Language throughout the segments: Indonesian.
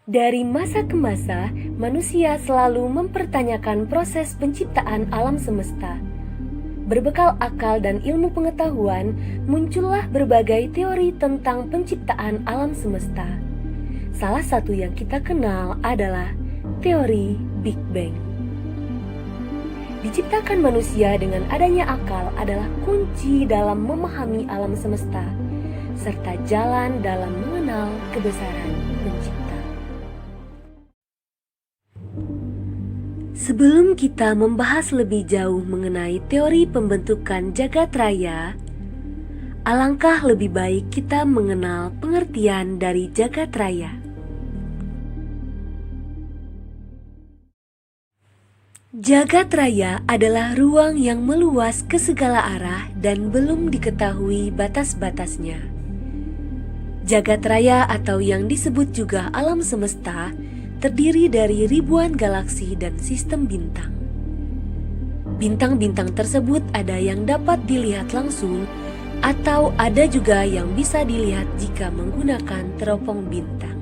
Dari masa ke masa, manusia selalu mempertanyakan proses penciptaan alam semesta. Berbekal akal dan ilmu pengetahuan, muncullah berbagai teori tentang penciptaan alam semesta. Salah satu yang kita kenal adalah teori Big Bang. Diciptakan manusia dengan adanya akal adalah kunci dalam memahami alam semesta, serta jalan dalam mengenal kebesaran pencipta. Sebelum kita membahas lebih jauh mengenai teori pembentukan jagat raya, alangkah lebih baik kita mengenal pengertian dari jagat raya. Jagat raya adalah ruang yang meluas ke segala arah dan belum diketahui batas-batasnya. Jagat raya atau yang disebut juga alam semesta terdiri dari ribuan galaksi dan sistem bintang. Bintang-bintang tersebut ada yang dapat dilihat langsung atau ada juga yang bisa dilihat jika menggunakan teropong bintang.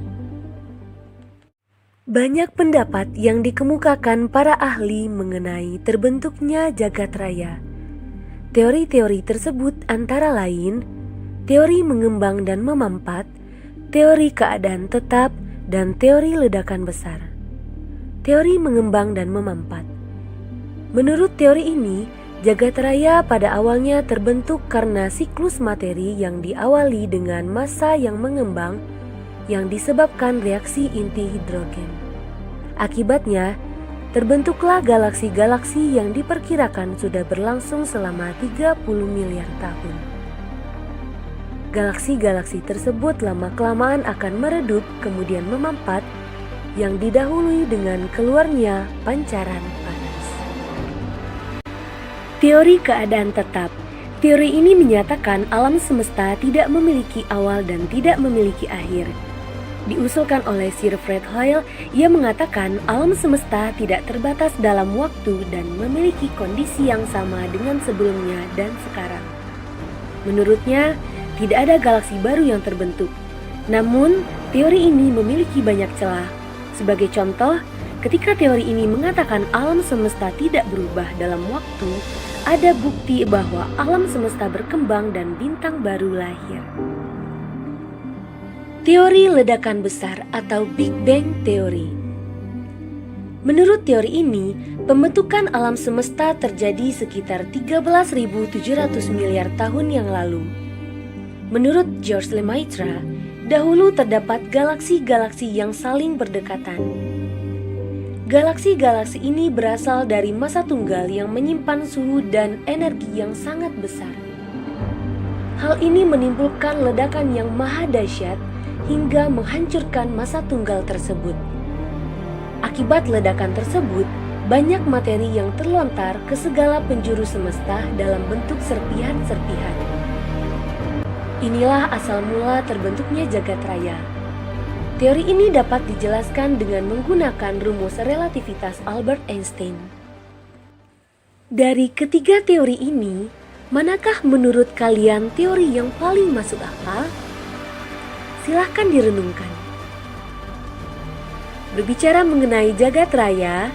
Banyak pendapat yang dikemukakan para ahli mengenai terbentuknya jagat raya. Teori-teori tersebut antara lain teori mengembang dan memampat, teori keadaan tetap, dan teori ledakan besar. Teori mengembang dan memampat. Menurut teori ini, jagat raya pada awalnya terbentuk karena siklus materi yang diawali dengan massa yang mengembang yang disebabkan reaksi inti hidrogen. Akibatnya, terbentuklah galaksi-galaksi yang diperkirakan sudah berlangsung selama 30 miliar tahun. Galaksi-galaksi tersebut lama-kelamaan akan meredup kemudian memampat yang didahului dengan keluarnya pancaran panas. Teori keadaan tetap. Teori ini menyatakan alam semesta tidak memiliki awal dan tidak memiliki akhir. Diusulkan oleh Sir Fred Hoyle, ia mengatakan alam semesta tidak terbatas dalam waktu dan memiliki kondisi yang sama dengan sebelumnya dan sekarang. Menurutnya, tidak ada galaksi baru yang terbentuk. Namun, teori ini memiliki banyak celah. Sebagai contoh, ketika teori ini mengatakan alam semesta tidak berubah dalam waktu, ada bukti bahwa alam semesta berkembang dan bintang baru lahir. Teori ledakan besar atau Big Bang Theory. Menurut teori ini, pembentukan alam semesta terjadi sekitar 13.700 miliar tahun yang lalu. Menurut George Lemaitre, dahulu terdapat galaksi-galaksi yang saling berdekatan. Galaksi-galaksi ini berasal dari massa tunggal yang menyimpan suhu dan energi yang sangat besar. Hal ini menimbulkan ledakan yang maha dahsyat hingga menghancurkan massa tunggal tersebut. Akibat ledakan tersebut, banyak materi yang terlontar ke segala penjuru semesta dalam bentuk serpihan-serpihan. Inilah asal mula terbentuknya jagat raya. Teori ini dapat dijelaskan dengan menggunakan rumus relativitas Albert Einstein. Dari ketiga teori ini, manakah menurut kalian teori yang paling masuk akal? Silahkan direnungkan. Berbicara mengenai jagat raya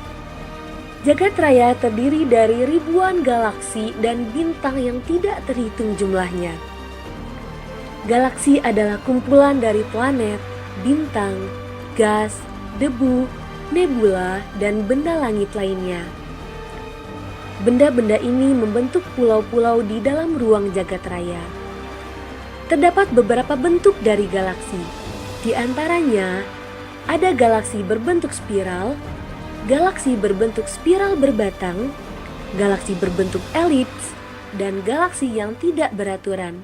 terdiri dari ribuan galaksi dan bintang yang tidak terhitung jumlahnya. Galaksi adalah kumpulan dari planet, bintang, gas, debu, nebula, dan benda langit lainnya. Benda-benda ini membentuk pulau-pulau di dalam ruang jagat raya. Terdapat beberapa bentuk dari galaksi. Di antaranya, ada galaksi berbentuk spiral, galaksi berbentuk spiral berbatang, galaksi berbentuk elips, dan galaksi yang tidak beraturan.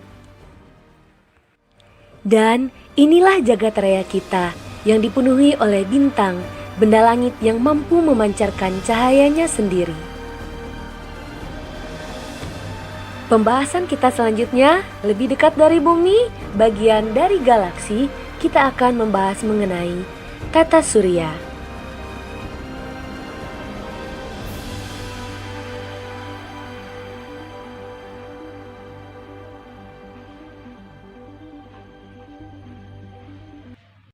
Dan inilah jagat raya kita yang dipenuhi oleh bintang, benda langit yang mampu memancarkan cahayanya sendiri. Pembahasan kita selanjutnya lebih dekat dari bumi, bagian dari galaksi, kita akan membahas mengenai tata surya.